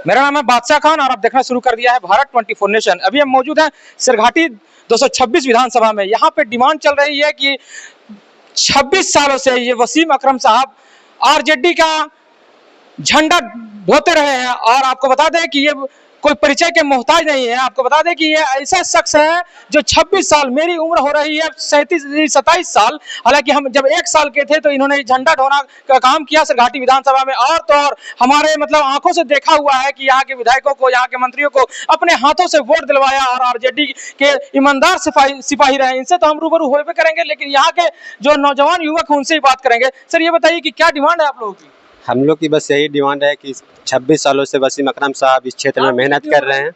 मेरा नाम है बादशाह खान और आप देखना शुरू कर दिया है भारत 24 नेशन। अभी हम मौजूद हैं सिरघाटी 226 विधानसभा में। यहाँ पे डिमांड चल रही है कि 26 सालों से ये वसीम अकरम साहब आरजेडी का झंडा ढोते रहे हैं और आपको बता दें कि ये कोई परिचय के मोहताज नहीं है। आपको बता दें कि ये ऐसा शख्स है जो 26 साल, मेरी उम्र हो रही है 27 साल, हालांकि हम जब 1 साल के थे तो इन्होंने झंडा ढोना का काम किया सिरघाटी विधानसभा में। और तो और हमारे आंखों से देखा हुआ है कि यहाँ के विधायकों को, यहाँ के मंत्रियों को अपने हाथों से वोट दिलवाया और आरजेडी के ईमानदार सिपाही रहे। इनसे तो हम रूबरू होबे करेंगे, लेकिन यहाँ के जो नौजवान युवक हैं उनसे ही बात करेंगे। सर ये बताइए कि क्या डिमांड है आप लोगों की? हम लोग की बस यही डिमांड है कि 26 सालों से वसीम अकरम साहब इस क्षेत्र में मेहनत कर रहे हैं।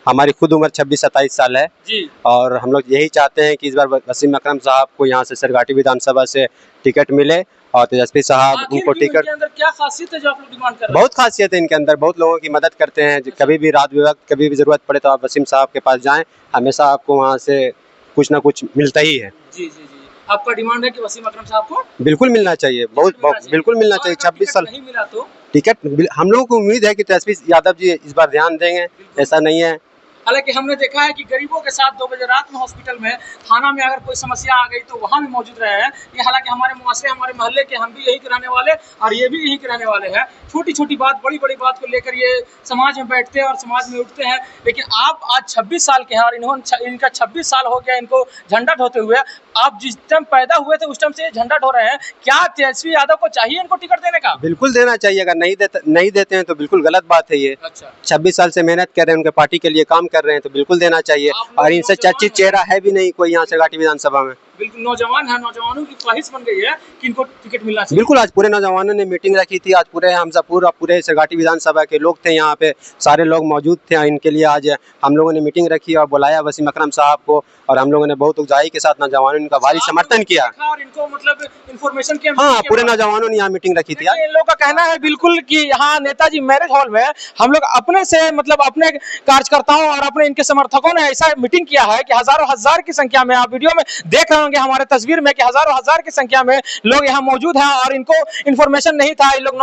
हमारी खुद उम्र 26-27 साल है जी। और हम लोग यही चाहते हैं कि इस बार वसीम अकरम साहब को यहाँ से सिरघाटी विधानसभा से टिकट मिले और तेजस्वी साहब उनको टिकट। अंदर क्या खासियत है जो आप लोग डिमांड कर रहे हैं? बहुत खासियत है इनके अंदर, बहुत लोगों की मदद करते हैं। कभी भी रात वक्त कभी भी जरूरत पड़े तो आप वसीम साहब के पास जाएं, हमेशा आपको वहाँ से कुछ ना कुछ मिलता ही है। जी जी जी। आपका डिमांड है कि वसीम अकरम साहब को बिल्कुल मिलना चाहिए, बिल्कुल मिलना चाहिए। 26 साल नहीं मिला तो टिकट हम लोगों को उम्मीद है कि तेजस्वी यादव जी इस बार ध्यान देंगे, ऐसा नहीं है। हालांकि हमने देखा है कि गरीबों के साथ 2 बजे रात में हॉस्पिटल में, थाना में अगर कोई समस्या आ गई तो वहाँ भी मौजूद रहे हैं। ये हालांकि हमारे मुआशरे, हमारे मोहल्ले के, हम भी यही के रहने वाले और ये भी यही के रहने वाले हैं। छोटी छोटी बात, बड़ी बड़ी बात को लेकर ये समाज में बैठते हैं और समाज में उठते हैं। लेकिन आप आज 26 साल के हैं और इनका 26 साल हो गया इनको झंडा ढोते हुए। आप जिस टाइम पैदा हुए थे उस टाइम से झंडा ढो रहे हैं। क्या तेजस्वी यादव को चाहिए इनको टिकट देने का? बिल्कुल देना चाहिए। अगर नहीं देते हैं तो बिल्कुल गलत बात है ये। अच्छा। 26 साल से मेहनत कर रहे हैं, उनके पार्टी के लिए काम कर रहे हैं तो बिल्कुल देना चाहिए। और इनसे चर्चित चेहरा है भी नहीं कोई यहाँ सिरघाटी विधानसभा में। बिल्कुल नौजवान है, नौजवानों की ख्वाहिश बन गई है कि इनको टिकट मिलना चाहिए। बिल्कुल, आज पूरे नौजवानों ने मीटिंग रखी थी। आज पूरे हम सब पूरे सिरघाटी विधानसभा के लोग थे यहाँ पे, सारे लोग मौजूद थे। इनके लिए आज हम लोगों ने मीटिंग रखी और बुलाया वसीम अकरम साहब को और हम लोगों ने बहुत ऊंचाई के साथ नौजवानों का भारी समर्थन किया और इनको मतलब इन्फॉर्मेशन किया। हाँ, पूरे नौजवानों ने यहाँ मीटिंग रखी थी। इन लोगों का कहना है बिल्कुल कि यहाँ नेताजी मैरिज हॉल में हम लोग अपने से अपने कार्यकर्ताओं और अपने इनके समर्थकों ने ऐसा मीटिंग किया है कि हजारों हजार की संख्या में, आप वीडियो में देख रहे होंगे हमारे तस्वीर में, कि हजारों हजार की संख्या में लोग यहाँ मौजूद हैं और इनको इन्फॉर्मेशन नहीं था। इन लोग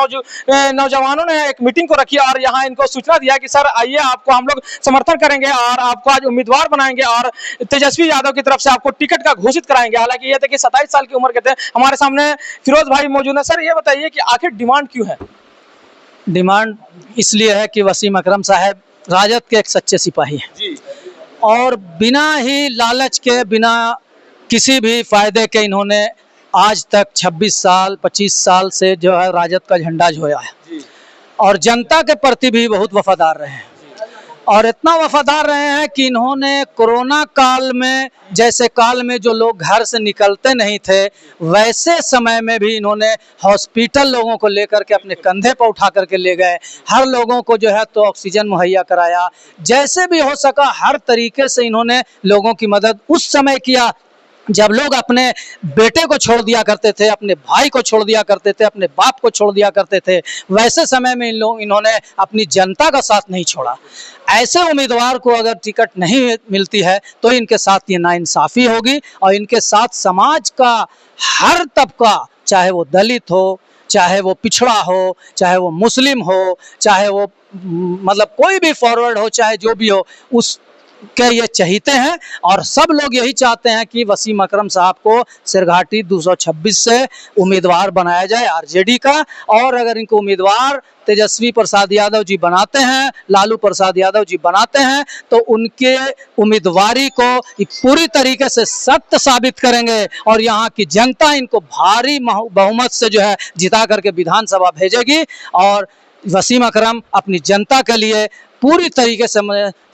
नौजवानों ने एक मीटिंग को रखी और यहाँ इनको सूचना दिया कि सर आइए, आपको हम लोग समर्थन करेंगे और आपको आज उम्मीदवार बनाएंगे और तेजस्वी यादव की तरफ से आपको टिकट का घोषित कराएंगे। हालांकि ये थे कि 27 साल की उम्र के थे। हमारे सामने फिरोज भाई मौजूद है। सर ये बताइए कि आखिर डिमांड क्यों है? डिमांड इसलिए है कि वसीम अकरम साहब राजद के एक सच्चे सिपाही हैं जी। और बिना ही लालच के, बिना किसी भी फायदे के इन्होंने आज तक 26 साल 25 साल से जो है राजद का झंडा झोया है जी। और जनता के प्रति भी बहुत वफादार रहे हैं और इतना वफादार रहे हैं कि इन्होंने कोरोना काल में, जैसे काल में जो लोग घर से निकलते नहीं थे, वैसे समय में भी इन्होंने हॉस्पिटल लोगों को लेकर के अपने कंधे पर उठा करके ले गए। हर लोगों को जो है तो ऑक्सीजन मुहैया कराया, जैसे भी हो सका हर तरीके से इन्होंने लोगों की मदद उस समय किया जब लोग अपने बेटे को छोड़ दिया करते थे, अपने भाई को छोड़ दिया करते थे, अपने बाप को छोड़ दिया करते थे। वैसे समय में इन्होंने अपनी जनता का साथ नहीं छोड़ा। ऐसे उम्मीदवार को अगर टिकट नहीं मिलती है तो इनके साथ ये नाइंसाफ़ी होगी और इनके साथ समाज का हर तबका, चाहे वो दलित हो, चाहे वो पिछड़ा हो, चाहे वो मुस्लिम हो, चाहे वो कोई भी फॉरवर्ड हो, चाहे जो भी हो, उस के ये चाहते हैं। और सब लोग यही चाहते हैं कि वसीम अकरम साहब को सिरघाटी 226 से उम्मीदवार बनाया जाए आरजेडी का। और अगर इनको उम्मीदवार तेजस्वी प्रसाद यादव जी बनाते हैं, लालू प्रसाद यादव जी बनाते हैं, तो उनके उम्मीदवारी को पूरी तरीके से सत्य साबित करेंगे और यहाँ की जनता इनको भारी बहुमत से जो है जिता करके विधानसभा भेजेगी। और वसीम अकरम अपनी जनता के लिए पूरी तरीके से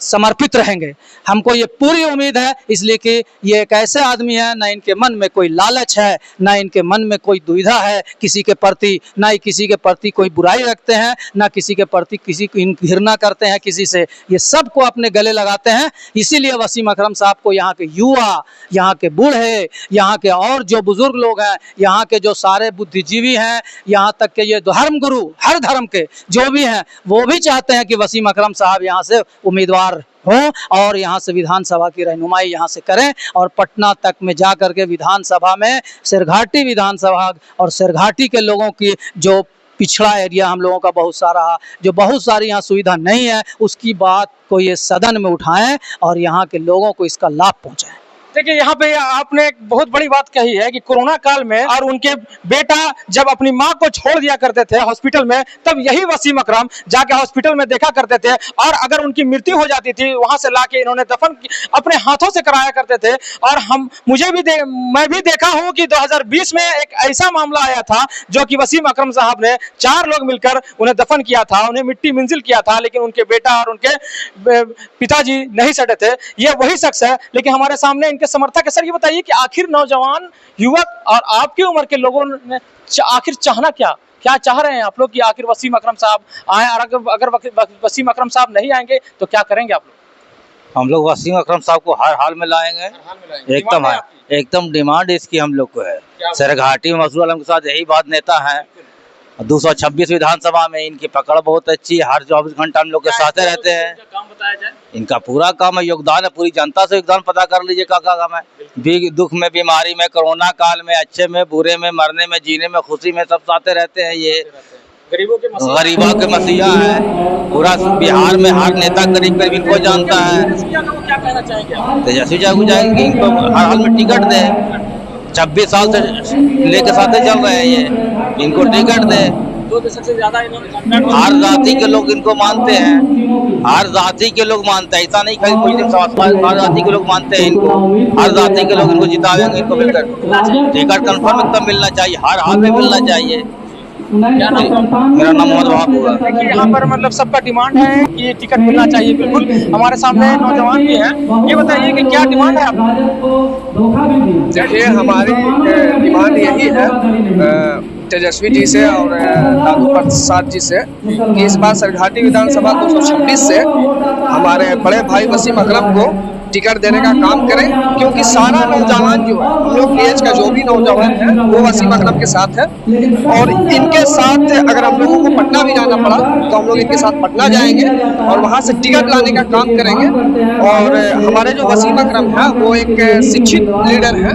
समर्पित रहेंगे। हमको ये पूरी उम्मीद है, इसलिए कि ये एक ऐसे आदमी है, ना इनके मन में कोई लालच है, ना इनके मन में कोई दुविधा है किसी के प्रति, ना ही किसी के प्रति कोई बुराई रखते हैं, ना किसी के प्रति किसी को घृणा करते हैं किसी से। ये सबको अपने गले लगाते हैं। इसीलिए वसीम अकरम साहब को यहाँ के युवा, यहाँ के बूढ़े, यहाँ के और जो बुजुर्ग लोग हैं, यहाँ के जो सारे बुद्धिजीवी हैं, यहाँ तक के ये धर्म गुरु, हर धर्म के जो भी हैं, वो भी चाहते हैं कि वसीम अकरम साहब यहाँ से उम्मीदवार हों और यहाँ से विधानसभा की रहनुमाई यहाँ से करें और पटना तक में जा करके विधानसभा में सिरघाटी विधानसभा और सिरघाटी के लोगों की जो पिछड़ा एरिया हम लोगों का बहुत सारा, जो बहुत सारी यहाँ सुविधा नहीं है, उसकी बात को ये सदन में उठाएं और यहाँ के लोगों को इसका लाभ पहुँचाएं। देखिए यहाँ पे आपने एक बहुत बड़ी बात कही है कि कोरोना काल में और उनके बेटा जब अपनी माँ को छोड़ दिया करते थे हॉस्पिटल में, तब यही वसीम अकरम जाके हॉस्पिटल में देखा करते थे और अगर उनकी मृत्यु हो जाती थी वहां से लाके इन्होंने दफन अपने हाथों से कराया करते थे। और मैं भी देखा हूं कि 2020 में एक ऐसा मामला आया था जो कि वसीम अकरम साहब ने 4 लोग मिलकर उन्हें दफन किया था, उन्हें मिट्टी मंजिल किया था, लेकिन उनके बेटा और उनके पिताजी नहीं सटे थे। ये वही शख्स है। लेकिन हमारे सामने के समर्थक है। सर ये बताइए कि आखिर नौजवान युवक और आपकी उम्र के लोगों ने आखिर चाहना क्या चाह रहे हैं आप लोग कि आखिर वसीम अकरम साहब आए, और अगर वसीम अकरम साहब नहीं आएंगे तो क्या करेंगे आप लोग? हम लोग वसीम अकरम साहब को हर हाल में लाएंगे। एकदम है, एकदम डिमांड इसकी हम लोग को है। सरघाटी में मसूद आलम के साथ यही बात नेता है। 226 विधानसभा में इनकी पकड़ बहुत अच्छी है, हर 24 घंटा हम लोग के साथ रहते हैं। काम बताया जाए, इनका पूरा काम है, योगदान है, पूरी जनता से योगदान पता कर लीजिए क्या काम है। दुख में, बीमारी में, कोरोना काल में, अच्छे में, बुरे में, मरने में, जीने में, खुशी में, सब साथ रहते हैं। ये गरीबों के मसीहा है। पूरा बिहार में हर नेता करीब करीब इनको जानता है। क्या कहना चाहेंगे? तेजस्वी यादव जाएंगे, इनको हर हाल में टिकट दे। 26 साल से लेके साथ चल रहे हैं ये, इनको टिकट दे। 2 दशक से ज्यादा इन्होंने हर जाति के लोग इनको मानते हैं, हर जाति के लोग मानते हैं। ऐसा नहीं कहीं कोई हर जाति के लोग मानते हैं इनको, हर जाति के लोग इनको जिताएंगे। इनको मिलकर टिकट कंफर्म एकदम मिलना चाहिए, हर हाल में मिलना चाहिए। मेरा नाम मोहम्मद वहाब हुआ। देखिए यहाँ पर मतलब सबका डिमांड है कि टिकट मिलना चाहिए। बिल्कुल हमारे सामने नौजवान भी हैं, ये बताइए कि क्या डिमांड है आपकी? देखिए हमारी डिमांड यही है तेजस्वी जी से और लालू प्रसाद जी से कि इस बार सरघाटी विधानसभा 226 से हमारे बड़े भाई वसीम अकरम को टिकट देने का काम करें, क्योंकि सारा नौजवान जो है, हम लोग की एज का जो भी नौजवान है वो वसीम अकरम के साथ है। और इनके साथ अगर हम लोगों को पटना भी जाना पड़ा तो हम लोग इनके साथ पटना जाएंगे और वहाँ से टिकट लाने का काम करेंगे। और हमारे जो वसीम अकरम है वो एक शिक्षित लीडर है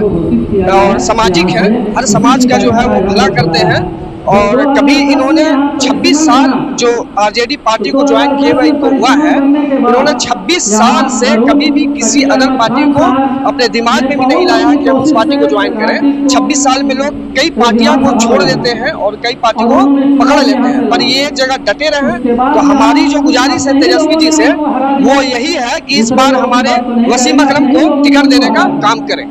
और सामाजिक है, हर समाज का जो है वो भला करते हैं। और कभी इन्होंने 26 साल जो आरजेडी पार्टी को ज्वाइन किए हुए इनको हुआ है, इन्होंने 26 साल से कभी भी किसी अदर पार्टी को अपने दिमाग में भी नहीं लाया कि हम उस पार्टी को ज्वाइन करें। 26 साल में लोग कई पार्टियां को छोड़ देते हैं और कई पार्टी को पकड़ लेते हैं, पर ये एक जगह डटे रहे। तो हमारी जो गुजारिश है तेजस्वी जी से वो यही है कि इस बार हमारे वसीम अकरम को टिकट देने का काम करें।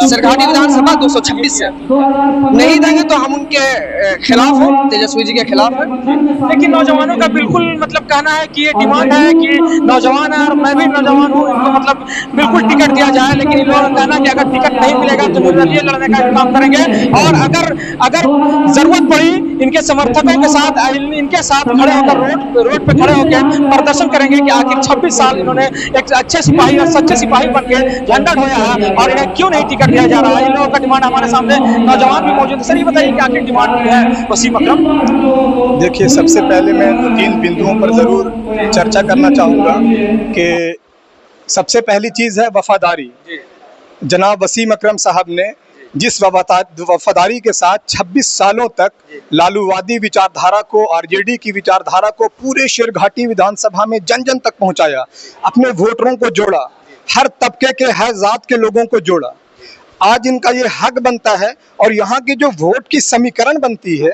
सरघाटी विधानसभा 226 से नहीं देंगे तो हम उनके खिलाफ हैं, तेजस्वी जी के खिलाफ हैं। लेकिन नौजवानों का बिल्कुल मतलब कहना है कि ये डिमांड है कि नौजवान है और मैं भी नौजवान हूँ, इनको मतलब बिल्कुल टिकट दिया जाए। लेकिन इन लोगों का कहना है कि अगर टिकट नहीं मिलेगा तो निर्दलीय लड़ने का काम करेंगे और अगर जरूरत पड़ी इनके समर्थकों के साथ इनके साथ खड़े होकर रोड पे खड़े होकर प्रदर्शन करेंगे कि आखिर 26 साल इन्होंने एक अच्छे सिपाही और सच्चे सिपाही बन के झंडा ढोया है और इन्हें क्यों नहीं टिकट दिया जा रहा है। इन लोगों का डिमांड हमारे सामने नौजवान भी मौजूद है। सर ये बताइए कि आखिर डिमांड क्या है वसीम अकरम? देखिए सबसे पहले मैं 3 बिंदुओं पर ज़रूर चर्चा करना चाहूँगा कि सबसे पहली चीज़ है वफादारी। जनाब वसीम अकरम साहब ने जिस वफादारी के साथ 26 सालों तक लालूवादी विचारधारा को, आरजेडी की विचारधारा को पूरे शेरघाटी विधानसभा में जन जन तक पहुंचाया, अपने वोटरों को जोड़ा, हर तबके के हर जात के लोगों को जोड़ा, आज इनका ये हक बनता है। और यहाँ की जो वोट की समीकरण बनती है,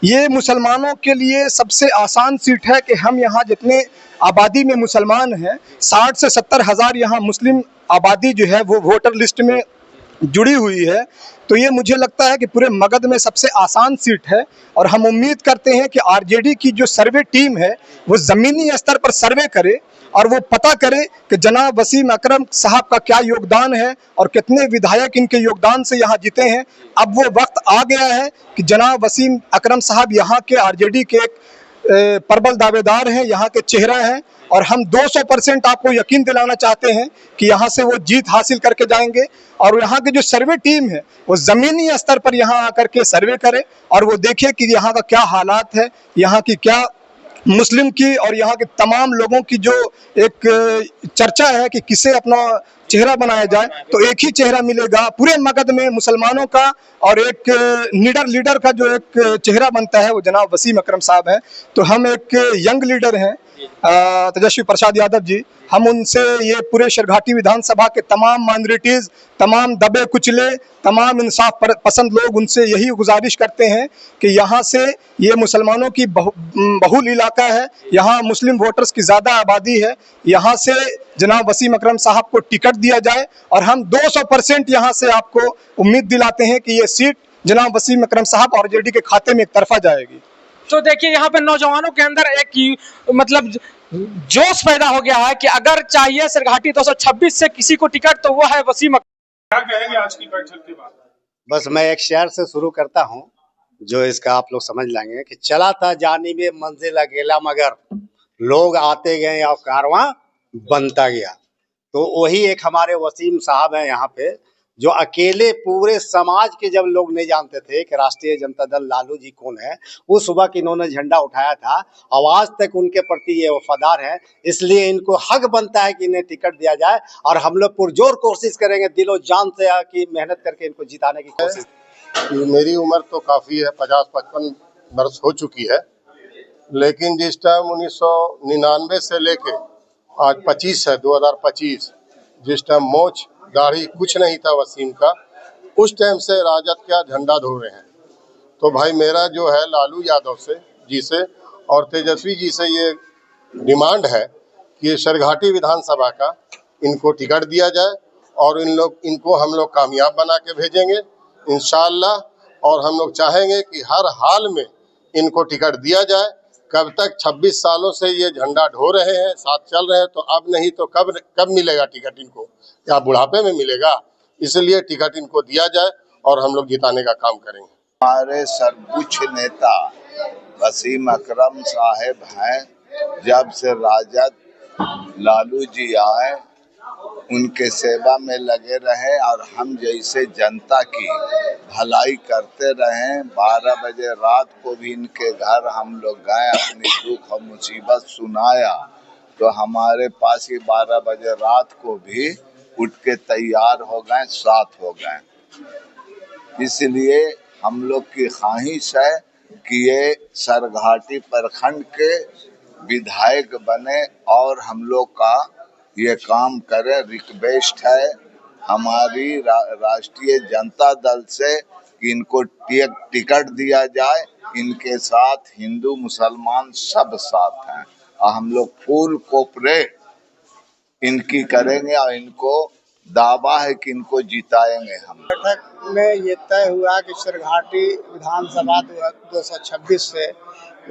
ये मुसलमानों के लिए सबसे आसान सीट है कि हम यहाँ जितने आबादी में मुसलमान हैं, 60 से 70 हज़ार यहाँ मुस्लिम आबादी जो है वो वोटर लिस्ट में जुड़ी हुई है। तो ये मुझे लगता है कि पूरे मगध में सबसे आसान सीट है। और हम उम्मीद करते हैं कि आरजेडी की जो सर्वे टीम है वो ज़मीनी स्तर पर सर्वे करे और वो पता करे कि जनाब वसीम अकरम साहब का क्या योगदान है और कितने विधायक इनके योगदान से यहाँ जीते हैं। अब वो वक्त आ गया है कि जनाब वसीम अकरम साहब यहाँ के आरजेडी के एक प्रबल दावेदार हैं, यहाँ के चेहरा हैं और हम 200% आपको यकीन दिलाना चाहते हैं कि यहाँ से वो जीत हासिल करके जाएंगे। और यहाँ की जो सर्वे टीम है वो ज़मीनी स्तर पर यहाँ आकर के सर्वे करे और वो देखे कि यहाँ का क्या हालात है, यहाँ की क्या मुस्लिम की और यहाँ के तमाम लोगों की जो एक चर्चा है कि किसे अपना चेहरा बनाया जाए तो एक ही चेहरा मिलेगा पूरे मगध में मुसलमानों का, और एक लीडर लीडर का जो एक चेहरा बनता है वो जनाब वसीम अकरम साहब है। तो हम एक यंग लीडर हैं तेजस्वी प्रसाद यादव जी, हम उनसे ये पूरे शेरघाटी विधानसभा के तमाम माइनॉरिटीज, तमाम दबे कुचले, तमाम इंसाफ पसंद लोग, उनसे यही गुजारिश करते हैं कि यहाँ से, ये मुसलमानों की बहुल इलाका है, यहाँ मुस्लिम वोटर्स की ज़्यादा आबादी है, यहाँ से जनाब वसीम अकरम साहब को टिकट दिया जाए और हम 200% यहाँ से आपको उम्मीद दिलाते हैं कि ये सीट जनाब वसीम अकरम साहब और आरजेडी के खाते में एक तरफा जाएगी। तो देखिए यहाँ पे नौजवानों के अंदर एक मतलब जोश पैदा हो गया है कि अगर चाहिए सरघाटी 226 से किसी को टिकट तो वो है वसीम अकरम। क्या कहेंगे आज की बैठक के बाद? बस मैं एक शेर से शुरू करता हूँ जो इसका आप लोग समझ लेंगे कि चला था जानी में मंजिल अकेला मगर लोग आते गए और कारवां बनता गया। तो वही एक हमारे वसीम साहब हैं यहाँ पे, जो अकेले पूरे समाज के जब लोग नहीं जानते थे कि राष्ट्रीय जनता दल लालू जी कौन है, उस सुबह इन्होंने झंडा उठाया था, आवाज तक उनके प्रति ये वफादार है, इसलिए इनको हक बनता है कि इन्हें टिकट दिया जाए और हम लोग पुरजोर कोशिश करेंगे दिलो जान से कि मेहनत करके इनको जिताने की कोशिश। मेरी उम्र तो काफ़ी है, 50-55 वर्ष हो चुकी है, लेकिन जिस टाइम 1999 से लेके आज 25 है 2025, जिस टाइम मोछ दाढ़ी कुछ नहीं था वसीम का, उस टाइम से राजद का झंडा धो रहे हैं। तो भाई मेरा जो है लालू यादव जी से और तेजस्वी जी से ये डिमांड है कि शेरघाटी विधानसभा का इनको टिकट दिया जाए और इनको हम लोग कामयाब बना के भेजेंगे इंशाअल्लाह। और हम लोग चाहेंगे कि हर हाल में इनको टिकट दिया जाए। कब तक 26 सालों से ये झंडा ढो रहे हैं, साथ चल रहे हैं, तो अब नहीं तो कब मिलेगा टिकट इनको? क्या बुढ़ापे में मिलेगा? इसलिए टिकट इनको दिया जाए और हम लोग जिताने का काम करेंगे। हमारे सर्वोच्च नेता वसीम अकरम साहब हैं, जब से राजद लालू जी आए उनके सेवा में लगे रहे और हम जैसे जनता की भलाई करते रहे। 12 बजे रात को भी इनके घर हम लोग गए, अपनी दुख और मुसीबत सुनाया, तो हमारे पास ही 12 बजे रात को भी उठ के तैयार हो गए, साथ हो गए। इसलिए हम लोग की ख्वाहिश है कि ये सरघाटी प्रखंड के विधायक बने और हम लोग का ये काम करे। रिक्वेस्ट है हमारी राष्ट्रीय जनता दल से कि इनको टिकट दिया जाए। इनके साथ हिंदू मुसलमान सब साथ हैं और हम लोग फुल कोऑपरेट इनकी करेंगे और इनको दावा है कि इनको जिताएंगे हम। बैठक में ये तय हुआ कि शेरघाटी विधानसभा 226 से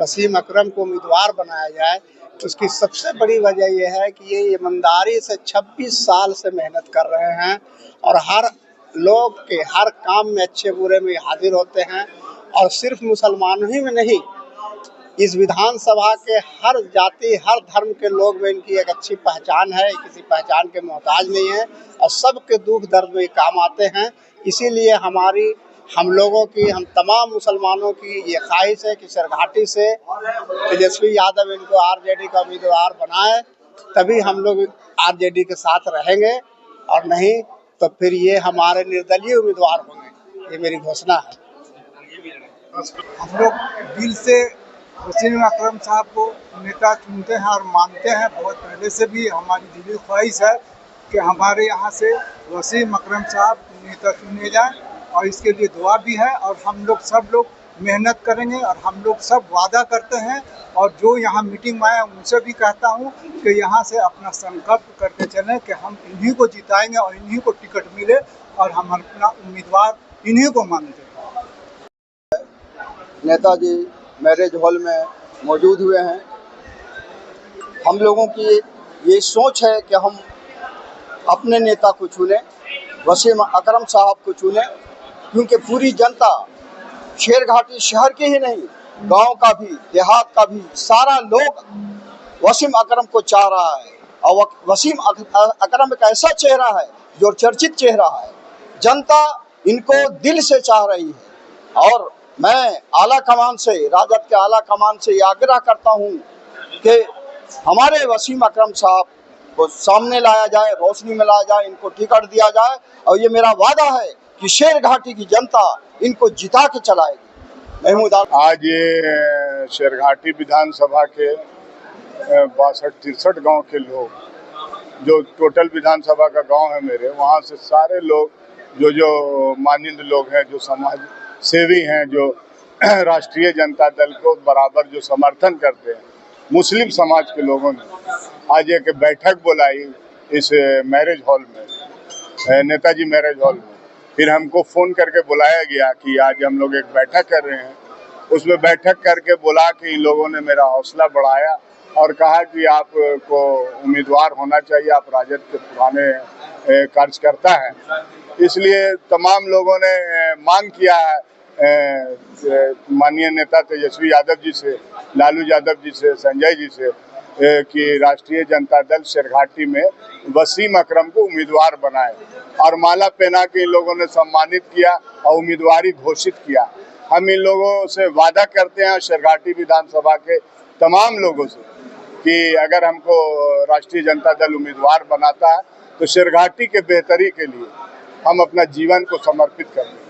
वसीम अकरम को उम्मीदवार बनाया जाए। उसकी सबसे बड़ी वजह यह है कि ये ईमानदारी से 26 साल से मेहनत कर रहे हैं और हर लोग के हर काम में अच्छे बुरे में हाजिर होते हैं। और सिर्फ मुसलमानों ही में नहीं, इस विधानसभा के हर जाति हर धर्म के लोग में इनकी एक अच्छी पहचान है, किसी पहचान के मोहताज नहीं है और सबके दुख दर्द में काम आते हैं। इसीलिए हम लोगों की, हम तमाम मुसलमानों की ये ख्वाहिश है कि शेरघाटी से तेजस्वी यादव इनको आरजेडी का उम्मीदवार बनाए, तभी हम लोग आरजेडी के साथ रहेंगे और नहीं तो फिर ये हमारे निर्दलीय उम्मीदवार होंगे। ये मेरी घोषणा है। हम लोग दिल से वसीम अकरम साहब को नेता चुनते हैं और मानते हैं। बहुत पहले से भी हमारी दिली ख्वाहिश है कि हमारे यहाँ से वसीम अकरम साहब नेता चुने जाएं और इसके लिए दुआ भी है। और हम लोग सब लोग मेहनत करेंगे और हम लोग सब वादा करते हैं और जो यहाँ मीटिंग में आए उनसे भी कहता हूँ कि यहाँ से अपना संकल्प करके चलें कि हम इन्हीं को जिताएंगे और इन्हीं को टिकट मिले और हम अपना उम्मीदवार इन्हीं को मानते हैं। नेताजी मैरिज हॉल में मौजूद हुए हैं। हम लोगों की ये सोच है कि हम अपने नेता को चुने, वसीम अकरम साहब को चुने, क्योंकि पूरी जनता शेरघाटी शहर के ही नहीं, गांव का भी, देहात का भी सारा लोग वसीम अकरम को चाह रहा है। और वसीम अकरम एक ऐसा चेहरा है जो चर्चित चेहरा है, जनता इनको दिल से चाह रही है। और मैं आला कमान से, राजद के आला कमान से ये आग्रह करता हूँ कि हमारे वसीम अकरम साहब को सामने लाया जाए, रोशनी में लाया जाए, इनको टिकट दिया जाए। और ये मेरा वादा है कि शेरघाटी की जनता इनको जिता के चलाएगी। महमूद आज ये शेरघाटी विधानसभा के 62-63 गांव के लोग, जो टोटल विधानसभा का गांव है मेरे, वहां से सारे लोग जो माननीय लोग हैं, जो समाज सेवी हैं, जो राष्ट्रीय जनता दल को बराबर जो समर्थन करते हैं, मुस्लिम समाज के लोगों ने आज एक बैठक बुलाई इस मैरिज हॉल में, नेताजी मैरिज हॉल में। फिर हमको फ़ोन करके बुलाया गया कि आज हम लोग एक बैठक कर रहे हैं। उसमें बैठक करके बुला के इन लोगों ने मेरा हौसला बढ़ाया और कहा कि आपको उम्मीदवार होना चाहिए, आप राजद के पुराने कार्यकर्ता हैं। इसलिए तमाम लोगों ने मांग किया है माननीय नेता तेजस्वी यादव जी से, लालू यादव जी से, संजय जी से कि राष्ट्रीय जनता दल शेरघाटी में वसीम अकरम को उम्मीदवार बनाए। और माला पहना के इन लोगों ने सम्मानित किया और उम्मीदवारी घोषित किया। हम इन लोगों से वादा करते हैं, शेरघाटी विधानसभा के तमाम लोगों से, कि अगर हमको राष्ट्रीय जनता दल उम्मीदवार बनाता है तो शेरघाटी के बेहतरी के लिए हम अपना जीवन को समर्पित करेंगे।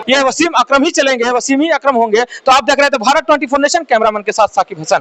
ये वसीम अकरम ही चलेंगे, वसीम ही अकरम होंगे। तो आप देख रहे थे भारत 24 नेशन, कैमरामैन के साथ साकिब हसन।